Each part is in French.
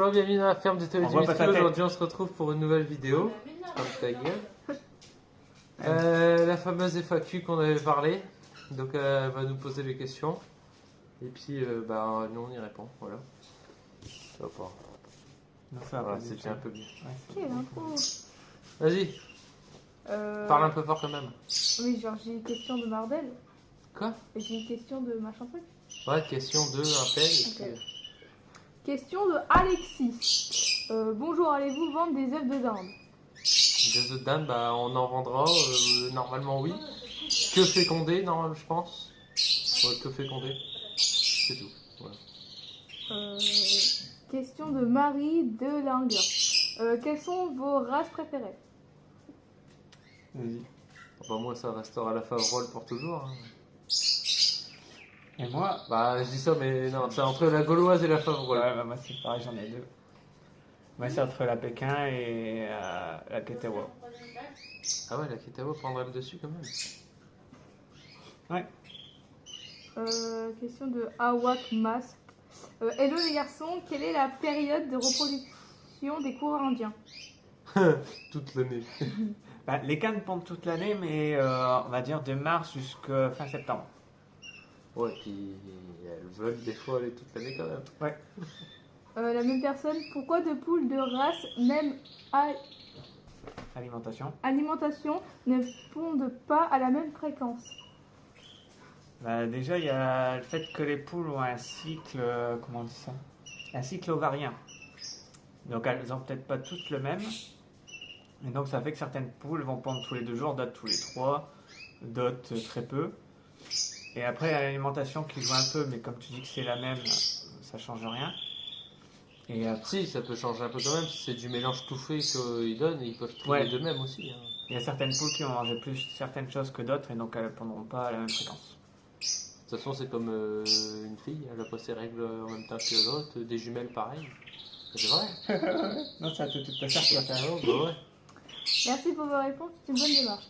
Bonjour, bienvenue dans la ferme de Théo On voit pas ta tête. Aujourd'hui, on se retrouve pour une nouvelle vidéo. Comme ta gueule. La fameuse FAQ qu'on avait parlé. Donc, elle va nous poser les questions. Et puis, nous, on y répond. Voilà. Ça va pas. Non, ça va Voilà, pas, c'était un peu bien. Ouais, c'est Quelle bon. info. Vas-y, parle un peu fort quand même. Oui, genre j'ai une question de Mardel. Quoi? Et j'ai une question de machin truc. Ouais, question de un tel. Et puis, Ok. Question de Alexis. Bonjour, allez-vous vendre des œufs de dinde? des œufs de dinde, on en vendra. Normalement, oui. Que féconder, normalement, je pense. Ouais, que féconder. C'est tout. Voilà. Question de Marie de Linger. Quelles sont vos races préférées? Vas-y. Moi, ça restera la Favrole pour toujours. Hein. Et moi, Je dis ça, mais non, c'est entre la Gauloise et la Favrole. moi c'est pareil, j'en ai deux. Moi c'est entre la Pékin et la Ketawa. Ah ouais, la Ketawa prendra le dessus quand même. Ouais. Question de Awak Mas. Hello les garçons, quelle est la période de reproduction des coureurs indiens? Toute l'année. Les cannes pondent toute l'année, mais on va dire de mars jusqu'à fin septembre. Ouais, puis elles veulent des fois aller toute l'année quand même. Ouais. La même personne, pourquoi deux poules de race, même Alimentation. ne pondent pas à la même fréquence? Déjà, il y a le fait que les poules ont un cycle, comment on dit ça? Un cycle ovarien. Donc elles n'ont peut-être pas toutes le même. Et donc ça fait que certaines poules vont pondre tous les 2 jours, d'autres tous les 3, d'autres très peu. Et après, il y a l'alimentation qui joue un peu, mais comme tu dis que c'est la même, ça change rien. Et Si, ça peut changer un peu quand même. Si c'est du mélange tout fait qu'ils donnent, ils peuvent trouver Ouais. de même aussi. Hein. il y a certaines poules qui vont manger plus certaines choses que d'autres, et donc elles ne pondront pas à la même fréquence. De toute façon, c'est comme une fille, elle a pas ses règles en même temps que l'autre, des jumelles pareilles. C'est vrai. Non, ça te toute ta charte, tu vas faire. Ouais. Merci pour vos réponses, c'est une bonne démarche.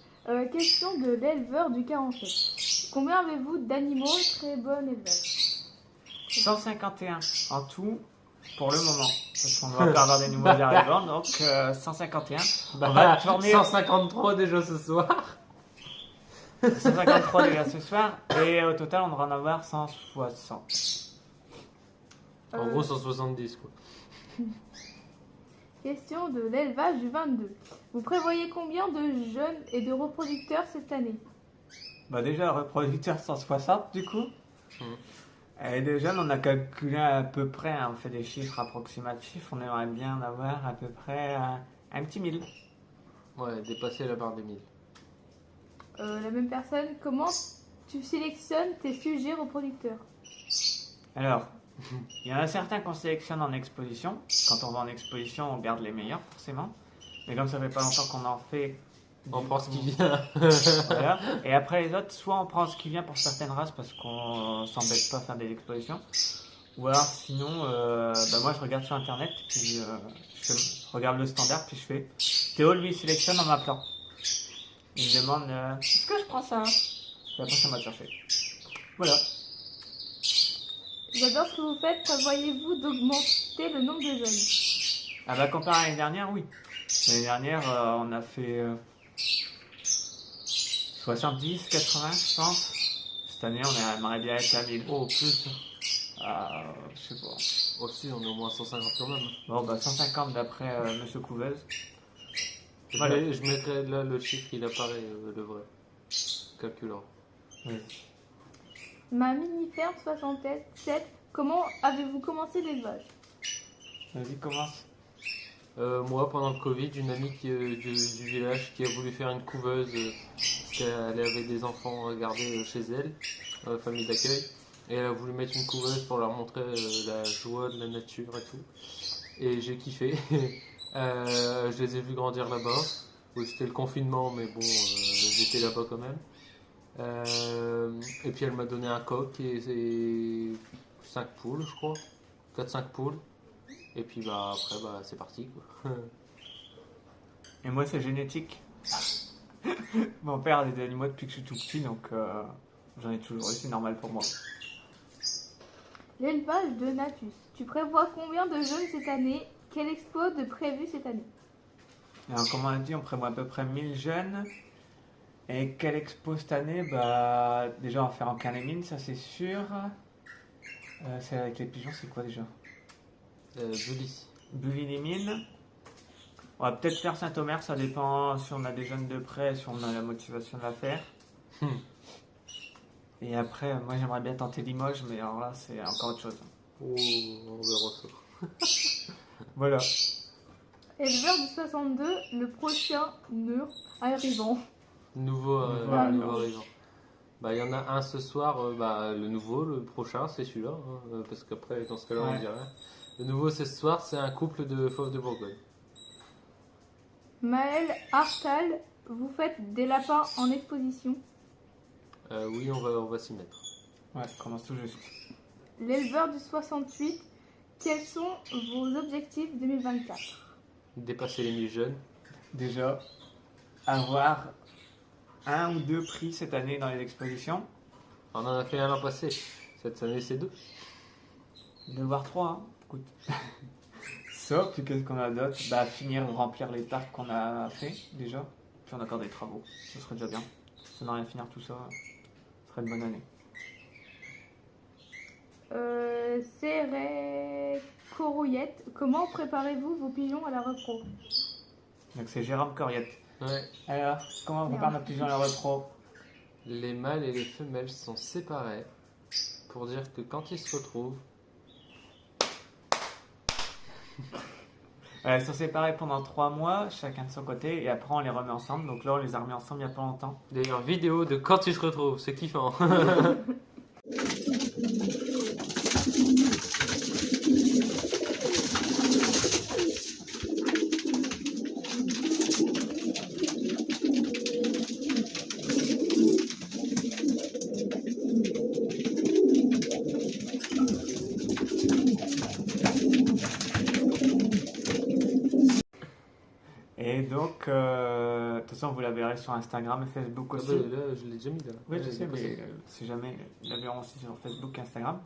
Question de l'éleveur du 47. Combien avez-vous d'animaux? Très bon élevage. 151 en tout pour le moment. Parce qu'on va encore avoir des nouveaux arrivants, donc 151. On va tourner 153 déjà ce soir. 153 déjà ce soir, et au total on devra en avoir 160. En gros, 170 quoi. Question de l'élevage du 22. Vous prévoyez combien de jeunes et de reproducteurs cette année? Déjà, reproducteur 160 du coup. Et de jeunes, on a calculé à peu près, on fait des chiffres approximatifs, on aimerait bien en avoir à peu près un petit 1000. Ouais, dépasser la barre des 1000. La même personne, comment tu sélectionnes tes sujets reproducteurs? Alors, il y en a certains qu'on sélectionne en exposition. Quand on va en exposition, on garde les meilleurs forcément. Mais comme ça fait pas longtemps qu'on en fait, On prend ce qui vient. voilà. Et après les autres, soit on prend ce qui vient pour certaines races parce qu'on s'embête pas à faire des expositions, ou alors sinon, moi je regarde sur internet, puis je regarde le standard, puis je fais. Théo lui sélectionne en m'appelant. Il me demande est-ce que je prends ça? Et après ça m'a cherché. Voilà. J'adore ce que vous faites. Prévoyez-vous d'augmenter le nombre de jeunes? Comparé à l'année dernière, oui. L'année dernière, on a fait 70, 80, je pense. Cette année, on aimerait bien être à 1000. Oh, plus. Je sais pas. Aussi, on est au moins 150 quand même. Bon, 150 d'après Monsieur Couveuse. Je Voilà. mettrai là le chiffre, il apparaît, le vrai. Calculeur. Oui. Ma mini-ferme 67, comment avez-vous commencé l'élevage? Vas-y, commence. Moi, pendant le Covid, une amie du village qui a voulu faire une couveuse parce qu'elle avait des enfants à garder chez elle, famille d'accueil, et elle a voulu mettre une couveuse pour leur montrer la joie de la nature et tout. Et j'ai kiffé. Je les ai vus grandir là-bas. Oui, c'était le confinement, mais bon, j'étais là-bas quand même. Et puis elle m'a donné un coq et 5 poules, je crois. 4-5 poules. Et puis après, c'est parti quoi. Et moi, c'est génétique. Mon père a des animaux depuis que je suis tout petit, donc j'en ai toujours eu, c'est normal pour moi. L'élevage de Natus. Tu prévois combien de jeunes cette année? Quel exploit de prévu cette année? Alors, comme on a dit, on prévoit à peu près 1000 jeunes. Et quelle expo cette année? Bah, déjà, on va faire en Canémine, ça c'est sûr. C'est avec les pigeons, c'est quoi déjà? Bully. Bully-les-Mines. On va peut-être faire Saint-Omer, ça dépend si on a des jeunes de près, si on a la motivation de la faire. Et après, moi j'aimerais bien tenter Limoges, mais alors là, c'est encore autre chose. Oh, on verra ça. Voilà. Éleveur du 62, le prochain mur arrivant. Nouveau arrivant. arrivant. Bah, il y en a un ce soir, le nouveau, le prochain, c'est celui-là, hein, parce qu'après, dans ce cas-là, on Ouais. dit rien. Le nouveau, c'est ce soir, c'est un couple de fauves de Bourgogne. Maël Artal, vous faites des lapins en exposition. Oui, on va s'y mettre. Ouais, commence tout juste. L'éleveur du 68, quels sont vos objectifs 2024? Dépasser les 1000 jeunes. Déjà, avoir un ou deux prix cette année dans les expositions. On en a fait un l'an passé. Cette année, c'est 2. De voir trois, hein. Écoute. Ça, puis qu'est-ce qu'on a d'autre? Bah, finir de remplir les parcs qu'on a fait déjà. Puis on a encore des travaux. Ce serait déjà bien. Si on arrive à finir tout ça, ce serait une bonne année. Céré Corouillette, comment préparez-vous vos pigeons à la repro? Donc c'est Jérôme Coriette. Ouais. Alors, comment on prépare nos pigeons à la repro? Les mâles et les femelles sont séparés pour dire que quand ils se retrouvent, Ils sont séparés pendant 3 mois, chacun de son côté, et après on les remet ensemble. Donc là, on les a remis ensemble il n'y a pas longtemps. d'ailleurs, vidéo de quand ils se retrouvent, c'est kiffant. Et donc, de toute façon, vous la verrez sur Instagram et Facebook Ah aussi. bah, là, je l'ai déjà mis là. Oui, je Ouais, sais, passé. mais si jamais, ils la verront aussi sur Facebook et Instagram.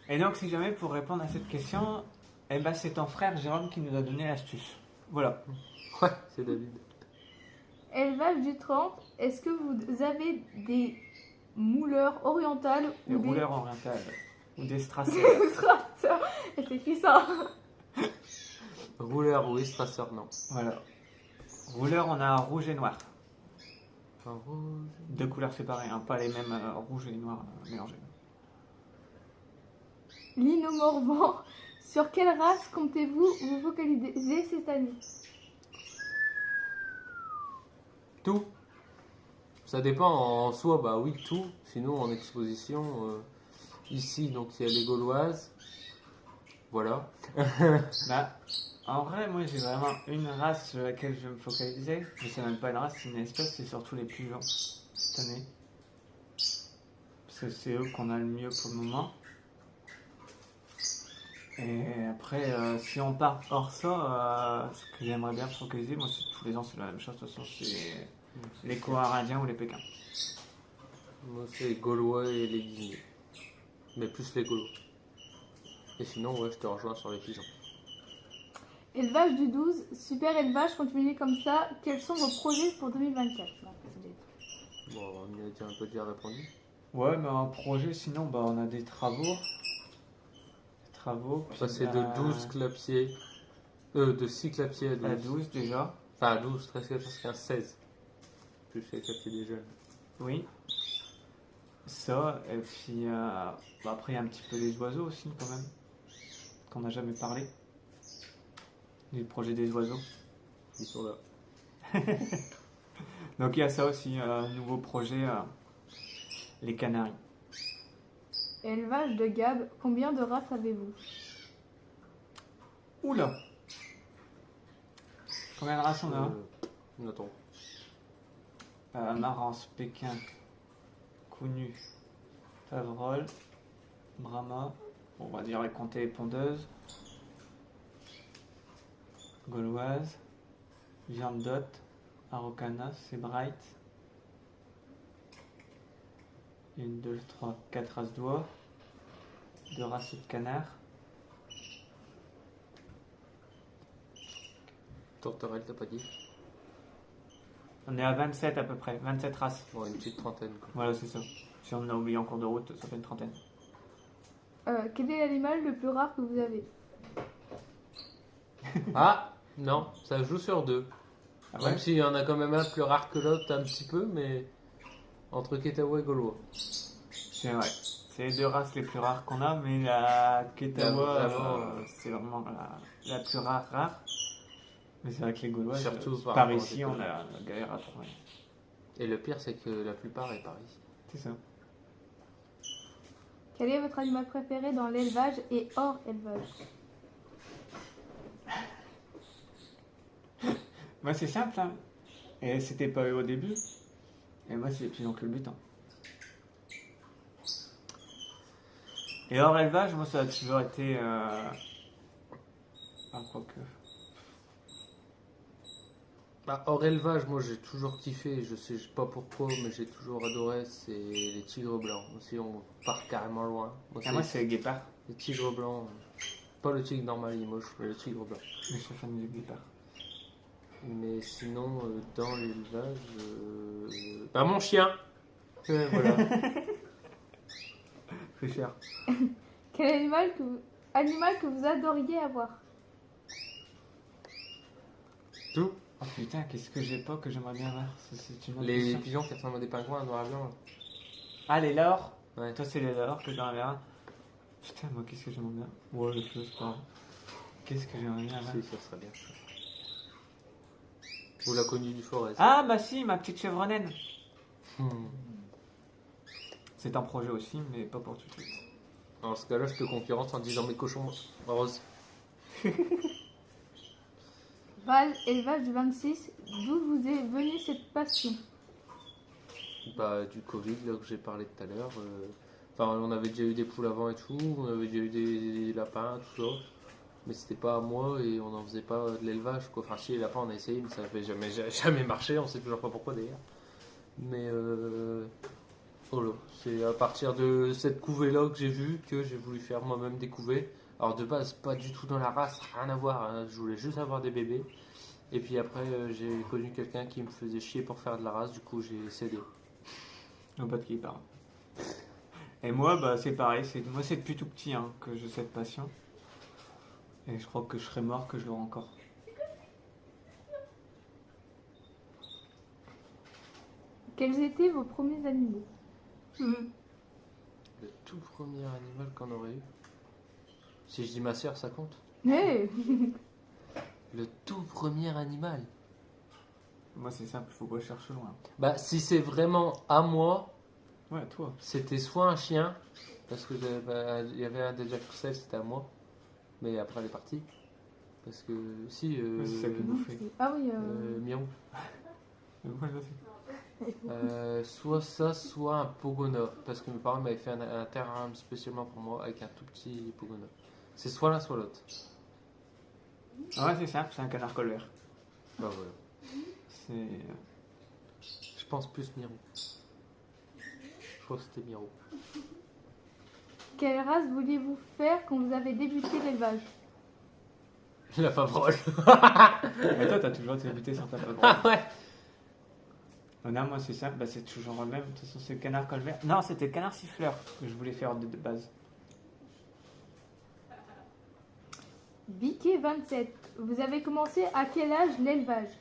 Et donc, si jamais, pour répondre à cette question, eh ben, c'est ton frère Jérôme qui nous a donné l'astuce. Voilà. Ouais, c'est David. Élevage du 30, est-ce que vous avez des mouleurs orientales Des ou des rouleurs orientales ou des stracers. tracteurs? Et c'est qui ça? Rouleur ou Strasseur, non. Voilà. Rouleurs, on a rouge et noir. Un rouge. Deux couleurs séparées, hein, pas les mêmes rouge et noir mélangés. Lino Morvan, sur quelle race comptez-vous vous focaliser cette année? Tout. Ça dépend en soi, bah oui, tout. Sinon, en exposition, ici, donc il y a les Gauloises. Voilà. Bah, en vrai, moi j'ai vraiment une race sur laquelle je vais me focaliser. Mais c'est même pas une race, c'est une espèce, c'est surtout les pigeons cette année. Parce que c'est eux qu'on a le mieux pour le moment. Et après, si on part hors ça, ce que j'aimerais bien me focaliser, moi c'est tous les ans c'est la même chose, de toute façon c'est les Coarindiens ou les Pékins. Moi, c'est les Gaulois et les Guinées. Mais plus les Gaulois. Et sinon, ouais, je te rejoins sur les pigeons. Élevage du 12, super élevage, continuez comme ça. Quels sont vos projets pour 2024? Bon, on y a déjà un peu déjà répondu. Ouais, mais en projet, sinon bah, on a des travaux. Des travaux. Puis, Passer bah, de 12 clapiers. De 6 clapiers à 12. à 12 déjà. Enfin, à 12, 13, 14, 15, 16. Plus les clapiers des jeunes. Oui. Ça, et puis bah, après il y a un petit peu les oiseaux aussi quand même. Qu'on n'a jamais parlé. Du projet des oiseaux. Ils sont là. Donc il y a ça aussi, un nouveau projet, les Canaries. Élevage de Gab, combien de races avez-vous? Oula! Combien de races on a? Attends. Marance, Pékin, Cougnu, Favrol, Brahma, bon, on va dire les compter les pondeuses, Gauloise, Viande d'Hôte, Araucana, Sebright, 1, 2, 3, 4 races d'oie, de races de canards. Tourterelle, t'as pas dit? On est à 27 à peu près, 27 races. Bon, une petite trentaine, quoi. Voilà, c'est ça. Si on en a oublié en cours de route, ça fait une trentaine. Quel est l'animal le plus rare que vous avez? Ah, non, ça joue sur deux. Ah Même ouais? s'il y en a quand même un plus rare que l'autre, un petit peu, mais entre Ketawa et Gaulois. C'est vrai. C'est les deux races les plus rares qu'on a, mais la Ketawa, Vraiment, c'est vraiment la plus rare. Mais c'est vrai que les Gaulois, Surtout par par rapport aux ici, on États-Unis. a galère à trouver. Et le pire, c'est que la plupart est par ici. C'est ça. Quel est votre animal préféré dans l'élevage et hors élevage? Moi, c'est simple, hein. Et c'était pas eux au début. Et moi, c'est depuis donc le butin. Et hors élevage, moi, ça a toujours été. Ah, quoique. Bah, hors élevage, moi j'ai toujours kiffé, je sais pas pourquoi, mais j'ai toujours adoré, c'est les tigres blancs. Si on part carrément loin. Moi, c'est le guépard. les tigres blancs. Pas le tigre normal, il est moche, mais le tigre blanc. Mais je suis fan du guépard. Mais sinon, dans l'élevage. Bah, mon chien! Voilà. C'est cher. Quel animal que vous adoriez avoir? Tout. Oh putain, qu'est-ce que j'ai pas que j'aimerais bien avoir? C'est une autre Les question. pigeons qui ressemblent à des pingouins noir et blanc. Là. Ah, les laures. Ouais. Toi, c'est les laures que j'aimerais bien. Putain, moi, qu'est-ce que j'aimerais bien? Ouais, le feu, c'est pas grave. Qu'est-ce que j'aimerais bien avoir? Si, ça serait bien. Ou la connue du forêt. Ah, bah si, ma petite chèvre naine. Hmm. C'est un projet aussi, mais pas pour tout de suite. Dans ce cas-là, je te concurrence en disant mes cochons roses. Val, élevage du 26, d'où vous est venue cette passion? Bah, du Covid, là que j'ai parlé tout à l'heure. Enfin, on avait déjà eu des poules avant et tout, on avait déjà eu des lapins, tout ça. Mais c'était pas à moi et on n'en faisait pas de l'élevage, quoi. Enfin, si, les lapins, on a essayé, mais ça n'avait jamais marché, on sait toujours pas pourquoi d'ailleurs. Mais voilà, c'est à partir de cette couvée-là que j'ai vu que j'ai voulu faire moi-même des couvées. Alors de base, pas du tout dans la race, rien à voir, hein. Je voulais juste avoir des bébés. Et puis après, j'ai connu quelqu'un qui me faisait chier pour faire de la race, du coup j'ai cédé. Je vois pas de qui il parle. Et moi, bah, c'est pareil. Moi, c'est depuis tout petit hein, que j'ai cette passion. Et je crois que je serais mort que je l'aurai encore. Quels étaient vos premiers animaux? Le tout premier animal qu'on aurait eu. Si je dis ma sœur, ça compte? Hey. Le tout premier animal. Moi, c'est simple, faut pas chercher loin. Bah, si c'est vraiment à moi, Ouais, toi. c'était soit un chien, parce que il y avait un des Jack Russell, c'était à moi, mais après elle est partie. Parce que si, Ouais, c'est ça qui nous fait. Ah oui, Miaou. Ouais, vas-y. Soit ça, soit un Pogona, parce que mes parents m'avaient fait un terrarium spécialement pour moi avec un tout petit Pogona. C'est soit l'un, soit l'autre. Ah ouais, c'est simple, c'est un canard colvert. Bah voilà. C'est. Je pense plus Miro. Je crois que c'était Miro. quelle race vouliez-vous faire quand vous avez débuté l'élevage? La Favrole. Mais toi, t'as toujours débuté sur ta fabrique. Ah ouais. Non, moi, c'est simple, bah, c'est toujours le même. De toute façon, c'est le canard colvert. Non, c'était le canard siffleur que je voulais faire de base. Biquet 27, vous avez commencé à quel âge l'élevage?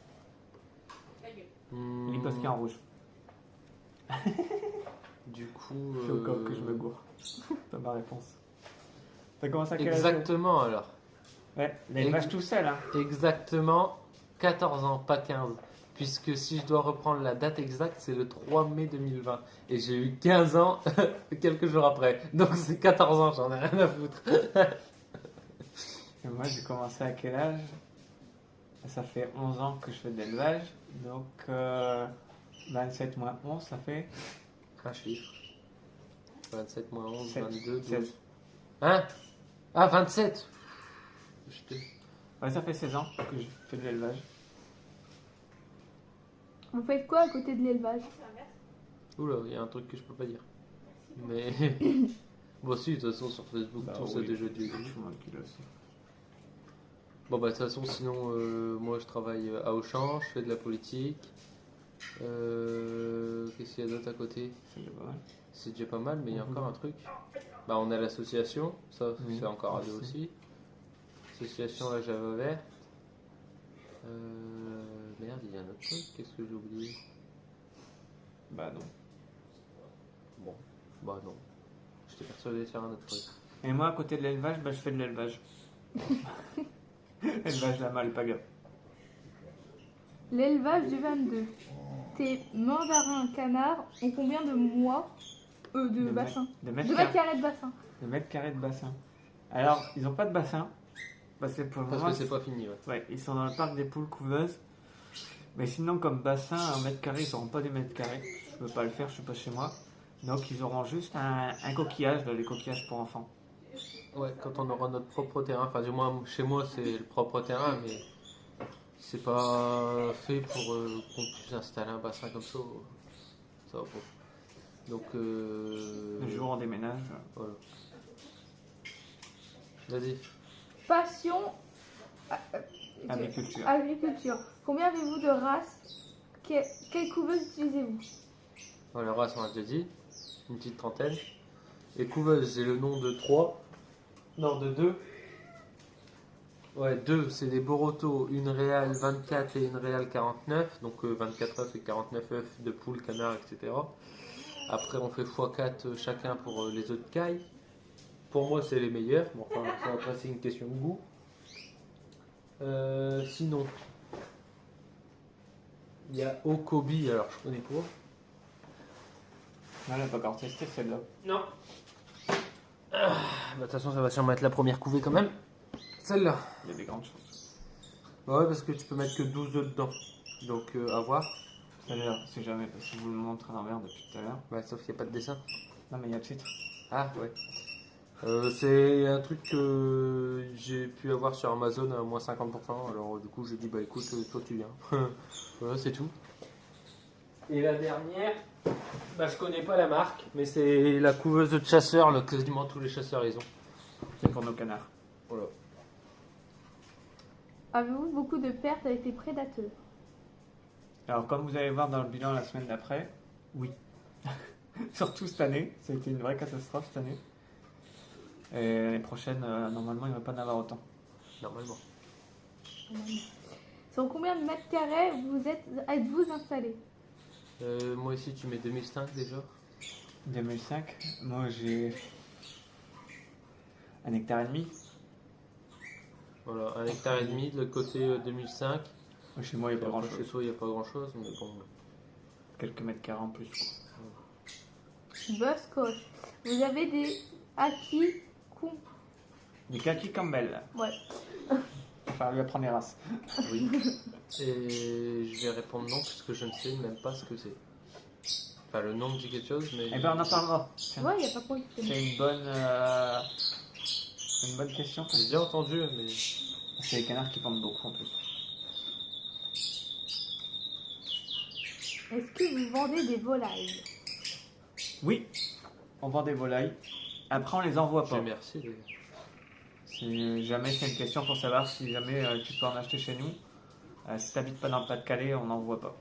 Hmm, Liposky en rouge. Du coup. C'est au cas où que je me gourre. C'est ma réponse. T'as commencé à quel âge? Exactement alors. Ouais, l'élevage tout seul, hein. Exactement 14 ans, pas 15. Puisque si je dois reprendre la date exacte, c'est le 3 mai 2020. Et j'ai eu 15 ans quelques jours après. Donc c'est 14 ans, j'en ai rien à foutre. Et moi, j'ai commencé à quel âge? Ça fait 11 ans que je fais de l'élevage. Donc, 27 moins 11, ça fait Un chiffre. 27 moins 11, 7, 22, 12. 16. Hein? Ah, 27. Ouais, ça fait 16 ans que je fais de l'élevage. Vous faites quoi à côté de l'élevage? Oula, il y a un truc que je peux pas dire. Mais Moi aussi, de toute façon, sur Facebook, Bah tout ça oui. déjà dit. Tout le monde qui l'a aussi. Bon, bah, de toute façon, sinon, moi, je travaille à Auchan, je fais de la politique. Qu'est-ce qu'il y a d'autre à côté? C'est pas mal. C'est déjà pas mal, mais il y a Mhm. encore un truc. Bah, on a l'association, ça, Oui, c'est encore à aussi. deux aussi. Association La Java Verte. Merde, il y a un autre truc, qu'est-ce que j'ai oublié? Bah non. Bon, bah non. J'étais persuadé de faire un autre truc. Et moi, à côté de l'élevage, bah, je fais de l'élevage. Élevage de la alpaga. L'élevage du 22. Tes mandarins canards ont combien de mois de bassin? De De mètres mètres carrés. carrés de bassin. De mètres carrés de bassin. Alors, ils n'ont pas de bassin. Parce que pour le Parce moment, que c'est pas fini, ouais. ouais, ils sont dans le parc des poules couveuses. Mais sinon, comme bassin, en mètres carrés, ils n'auront pas des mètres carrés. Je peux pas le faire, je suis pas chez moi. Donc, ils auront juste un coquillage, là, les coquillages pour enfants. Ouais, quand on aura notre propre terrain, enfin du moins chez moi c'est le propre terrain, mais c'est pas fait pour qu'on puisse installer un bassin comme ça. Ça va pas. Donc Le jour, on déménage. voilà. Vas-y. Passion. Agriculture. Agriculture. Combien avez-vous de races? Quelle couveuse utilisez-vous? Bon, le race on a déjà dit, une petite trentaine. Et couveuse, j'ai le nom de 3. Non, de 2. Ouais, 2, c'est des Boroto, une réal 24 et une réal 49. Donc 24 œufs et 49 œufs de poules, canards, etc. Après, on fait x4 chacun pour les œufs de caille. Pour moi, c'est les meilleurs. Bon, enfin, ça, après, c'est une question de goût. Sinon, il y a Okobi, alors je connais pas. Non, elle n'a pas encore testé celle-là. Non. Bah, de toute façon, ça va sûrement être la première couvée quand même. Celle-là. Il y a des grandes chances. Bah ouais, parce que tu peux mettre que 12 œufs dedans. Donc, à voir. Celle-là, c'est jamais, parce que je vous le montre à l'envers depuis tout à l'heure. Bah, sauf qu'il n'y a pas de dessin. Non, mais il y a le titre. Ah, ouais. C'est un truc que j'ai pu avoir sur Amazon à moins 50%. Alors, du coup, j'ai dit, bah écoute, toi tu viens. Voilà, c'est tout. Et la dernière, bah je connais pas la marque, mais c'est la couveuse de chasseurs, là, quasiment tous les chasseurs ils ont. C'est pour nos canards. Voilà. Avez-vous beaucoup de pertes avec les prédateurs? Alors, comme vous allez voir dans le bilan la semaine d'après, oui. Surtout cette année, ça a été une vraie catastrophe cette année. Et l'année prochaine, normalement, il ne va pas en avoir autant. Normalement. Sur combien de mètres carrés êtes-vous installé? Moi ici, tu mets 2005 déjà. 2005, moi j'ai 1,5 hectare. Voilà, 1,5 hectare de l'autre côté 2005. Chez moi, il n'y a pas grand Chez chose. soi, il n'y a pas grand chose, mais bon. Quelques mètres carrés en plus. Buzz Coach. Vous avez des acquis Des kaki Campbell. Ouais. Enfin, lui apprendre les races. Oui. Et je vais répondre non, puisque je ne sais même pas ce que c'est. Enfin, le nom me dit quelque chose, mais. Eh ben, on en parlera. Tiens. Ouais, il n'y a pas quoi. C'est une bonne question. J'ai déjà entendu, mais. C'est les canards qui pendent beaucoup en plus. Est-ce que vous vendez des volailles? Oui, on vend des volailles. Après, on les envoie pas. Merci. d'ailleurs. Si jamais c'est une question pour savoir si jamais tu peux en acheter chez nous. Si tu n'habites pas dans le Pas-de-Calais, on n'envoie pas.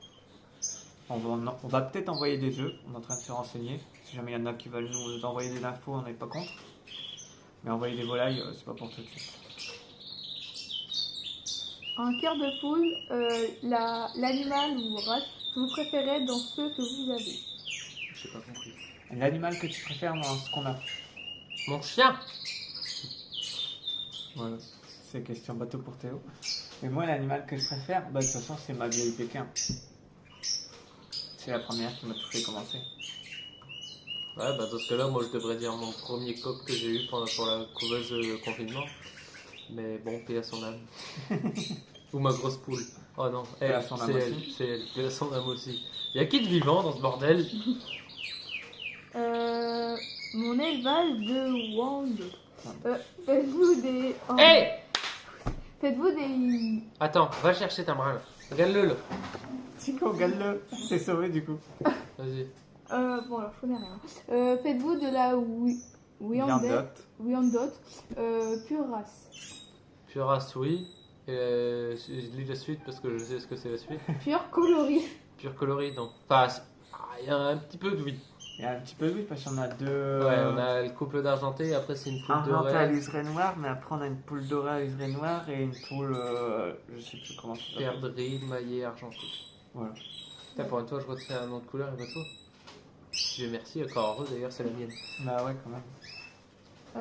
On va peut-être envoyer des œufs, on est en train de se renseigner. Si jamais il y en a qui veulent nous envoyer des infos, on n'est pas contre. Mais envoyer des volailles, c'est pas pour tout de suite. Un cœur de poule, l'animal ou race que vous préférez dans ceux que vous avez? J'ai pas compris. L'animal que tu préfères dans ce qu'on a? Mon chien. Voilà, c'est question bateau pour Théo. Mais moi, l'animal que je préfère, bah, de toute façon, c'est ma vieille Pékin. C'est la première qui m'a tout fait commencer. Ouais, bah dans ce cas-là, moi je devrais dire mon premier coq que j'ai eu pour la couveuse confinement. Mais bon, paix à son âme. Ou ma grosse poule. Oh non, Paix à son âme c'est elle, aussi. c'est elle, paix à son âme aussi. Y a qui de vivant dans ce bordel? Mon élevage de Wang. Faites-vous des... oh. Hey! Faites-vous des... Attends, va chercher ta brin là. Regarde-le là. Tico, regarde-le, c'est sauvé du coup. Vas-y. Bon alors je connais rien. Faites-vous de la Wyandotte, pure race. Pure race, oui. Et, je lis la suite parce que je sais ce que c'est la suite. Pure coloris. Pure coloris, non. Enfin, il y a un petit peu de oui. Il y a un petit peu de oui, parce qu'on a deux. Ouais, on a le couple d'argenté et après c'est une poule Argenté à dorée. liseré noir, mais après on a une poule dorée à liseré noir et une poule. Je sais plus comment ça s'appelle. Perdrix, maillet, argenté. Voilà. Putain, pour une fois, je retiens un nom de couleur et pas toi. Dieu merci, encore heureux d'ailleurs, c'est la mienne. Bah ouais, quand même. Ça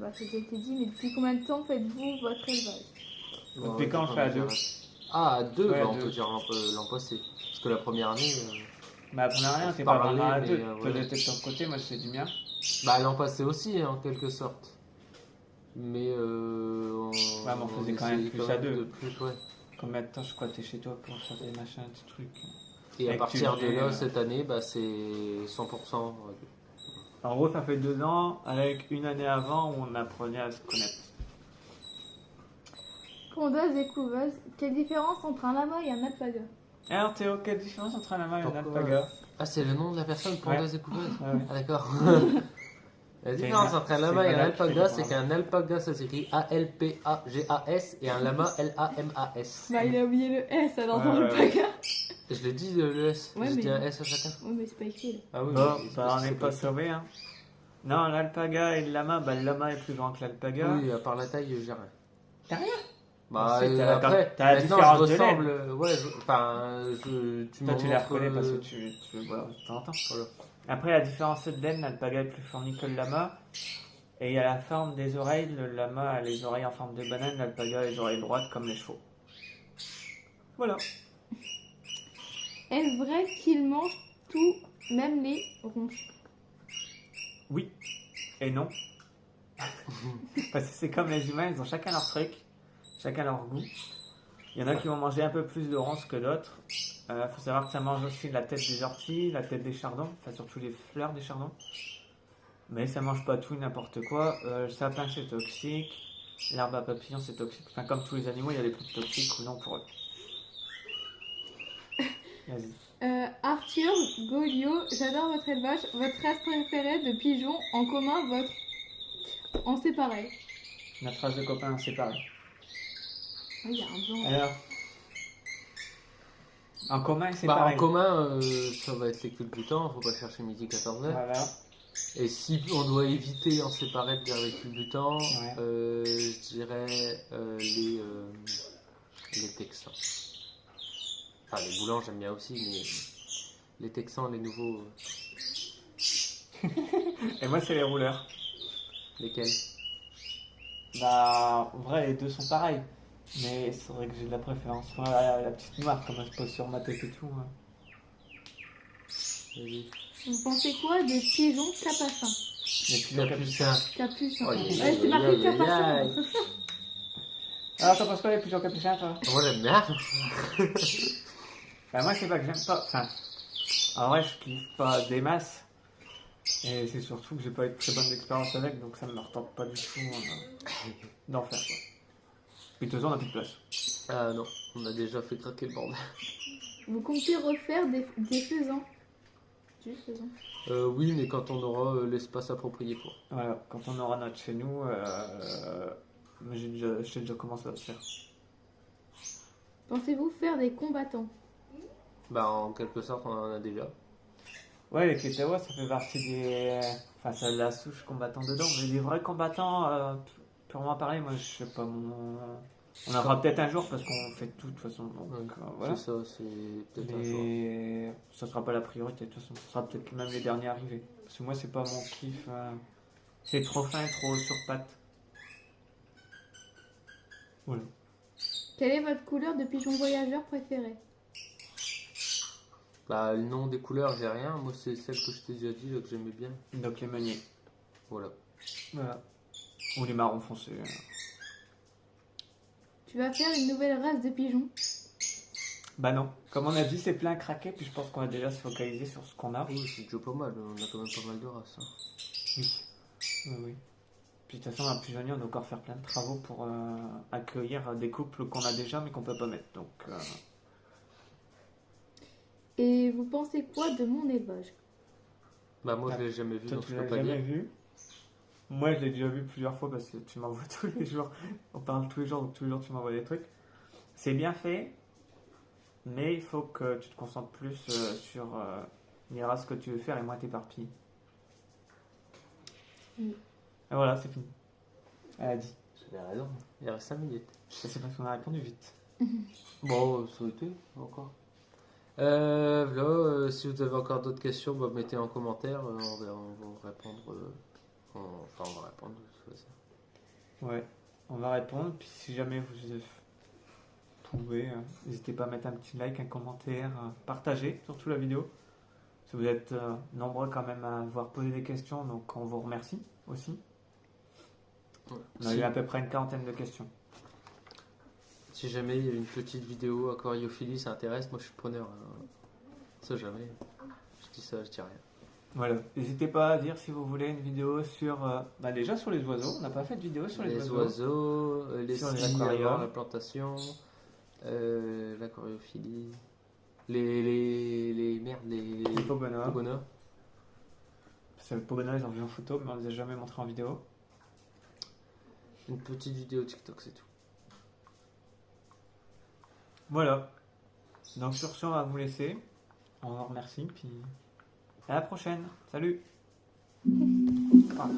a été dit, mais depuis combien de temps faites-vous votre élevage? Depuis quand on fait à deux? Ah, à deux, Ouais, bah, à on deux. peut dire l'an passé. Parce que la première année. Bah, la première année, on s'est Parler, pas vraiment à mais, deux. voilà. Toi, t'étais de ton côté, moi, je fais du mien. Bah, l'an passé aussi, en quelque sorte. Mais mais on faisait quand même essayait plus à deux. de plus, ouais. Combien de temps je crois que t'es chez toi pour faire des machins, des trucs? Et à Avec partir tu de fais, là, cette année, bah, c'est 100%. En gros, ça fait 2 ans, avec une année avant où on apprenait à se connaître. Pondeuse et couveuse, quelle différence entre un lama et un alpaga? Alors Théo, quelle différence entre un lama et un Pourquoi alpaga? Ah, c'est le nom de la personne, pondeuse et couveuse. Ouais. Ah, d'accord. La différence entre un lama c'est et un malade qui fait alpaga, des c'est points. qu'un alpaga, ça s'écrit A-L-P-A-G-A-S et un lama, L-A-M-A-S. Bah, il a oublié le S alors dans Ouais, ouais, alpaga. Je l'ai dit, le S. Ouais, J'ai mais- dit un S à chacun. Oui, mais c'est pas écrit là. Ah oui, Bon, c'est bah, parce on que n'est c'est pas sauvés, hein. Non, l'alpaga et le lama, bah, le lama est plus grand que l'alpaga. Oui, à part la taille, j'ai rien. T'as rien? Bah, Si, t'as la- après, t'as la maintenant, différence je de ressemble. laine. Ouais, tu Toi, m'en tu les montres, reconnais parce que tu le vois de temps en temps. Voilà. Après, la différence de laine, l'alpaga est plus fourni que le lama. Et il y a la forme des oreilles. Le lama a les oreilles en forme de banane, l'alpaga a les oreilles droites comme les chevaux. Voilà. Est-ce vrai qu'ils mangent tout, même les ronces? Oui et non. Parce que c'est comme les humains, ils ont chacun leur truc, chacun leur goût. Il y en a qui vont manger un peu plus de ronces que d'autres. Faut savoir que ça mange aussi la tête des orties, la tête des chardons, enfin surtout les fleurs des chardons. Mais ça mange pas tout et n'importe quoi. Le sapin c'est toxique, l'herbe à papillon c'est toxique. Enfin comme tous les animaux, il y a des trucs toxiques ou non pour eux. Vas-y. Arthur, Golio, j'adore votre élevage. Votre race préférée de pigeons, en commun, votre. En séparé. Notre race de copains séparés. Oui, il y a un blanc. Alors en commun et Bah, séparés. en commun, ça va être les culbutants, faut pas chercher midi 14h. Voilà. Et si on doit éviter en séparer de dire les culbutants, Ouais. je dirais les Texans. Enfin, les boulans, j'aime bien aussi, mais les Texans, les nouveaux, Et moi c'est les rouleurs. lesquels? Bah, en vrai, les deux sont pareils. Mais c'est vrai que j'ai de la préférence pour la petite noire, comme elle se pose sur ma tête et tout. Hein. Vas-y. Vous pensez quoi des pigeons capucins? Les pigeons capucins. Capucin. Capucins. Oh, Ouais, aïe, c'est aïe, marqué aïe, capucins. aïe. Alors, t'en penses quoi les pigeons capucins, toi? Moi, j'aime bien. Bah, moi, c'est pas que j'aime pas. Enfin, en vrai, je kiffe pas des masses. Et c'est surtout que j'ai pas eu de très bonne expérience avec, donc ça me retente pas du tout d'en faire, quoi. Puis de toute façon, on a plus de place. Ah non, on a déjà fait craquer le bordel. Vous comptez refaire des faisans? Juste faisans. Oui, mais quand on aura l'espace approprié pour. Voilà, quand on aura notre chez nous, mais j'ai déjà commencé à le faire. Pensez-vous faire des combattants? Bah, en quelque sorte, on en a déjà. Ouais, les Ketawa, ça fait partie des. Enfin, ça a de la souche combattant dedans, mais des vrais combattants, purement parler, moi, je sais pas mon. On en fera peut-être un jour parce qu'on fait tout de toute façon. Donc, Ouais, voilà. c'est ça, c'est peut-être un choix. Mais ça sera pas la priorité, de toute façon. Ce sera peut-être même les derniers arrivés. Parce que moi, c'est pas mon kiff. C'est trop fin, trop sur pattes. Voilà. Quelle est votre couleur de pigeon voyageur préférée? Bah, le nom des couleurs, j'ai rien. Moi, c'est celle que je t'ai déjà dit, là, que j'aimais bien. Donc les meuniers. Voilà. Voilà. Ou les marrons foncés. Tu vas faire une nouvelle race de pigeons? Bah non. Comme on a dit, c'est plein craqué, puis je pense qu'on va déjà se focaliser sur ce qu'on a. Oui, c'est déjà pas mal. On a quand même pas mal de races. Hein. Oui. Oui, oui. Puis de toute façon, un pigeonnier, on doit encore faire plein de travaux pour accueillir des couples qu'on a déjà, mais qu'on peut pas mettre. Donc, Et vous pensez quoi de mon élevage? Bah, moi, Ah, je l'ai jamais vu, toi, donc tu je l'as peux pas jamais dire. vu. Moi, je l'ai déjà vu plusieurs fois parce que tu m'envoies tous les jours. On parle tous les jours, donc tous les jours, tu m'envoies des trucs. C'est bien fait, mais il faut que tu te concentres plus sur ce que tu veux faire et moins t'éparpiller. Oui. Et voilà, c'est fini. Elle a dit. J'avais raison. Il reste 5 minutes. C'est parce qu'on a répondu vite. Bon, ça a été encore. Si vous avez encore d'autres questions, bah, mettez en commentaire. On va répondre. On va répondre. Ouais, on va répondre. Puis si jamais vous pouvez, n'hésitez pas à mettre un petit like, un commentaire, partager surtout la vidéo. Si vous êtes nombreux quand même à avoir posé des questions, donc on vous remercie aussi. Ouais. On a eu à peu près une quarantaine de questions. Si jamais il y a une petite vidéo aquariophilie, ça intéresse, moi je suis preneur. Ça jamais. Je dis ça, je dis rien. Voilà. N'hésitez pas à dire si vous voulez une vidéo sur. Déjà sur les oiseaux. On n'a pas fait de vidéo sur les oiseaux. Les sur les skis, aquariums. la plantation, l'aquariophilie, les Pogonas. pogonas. Parce que le Pogona, ils ont vu en photo, mais on les a jamais montré en vidéo. Une petite vidéo TikTok, c'est tout. Voilà. Donc sur ce, on va vous laisser. On vous remercie, puis à la prochaine. Salut. Ah.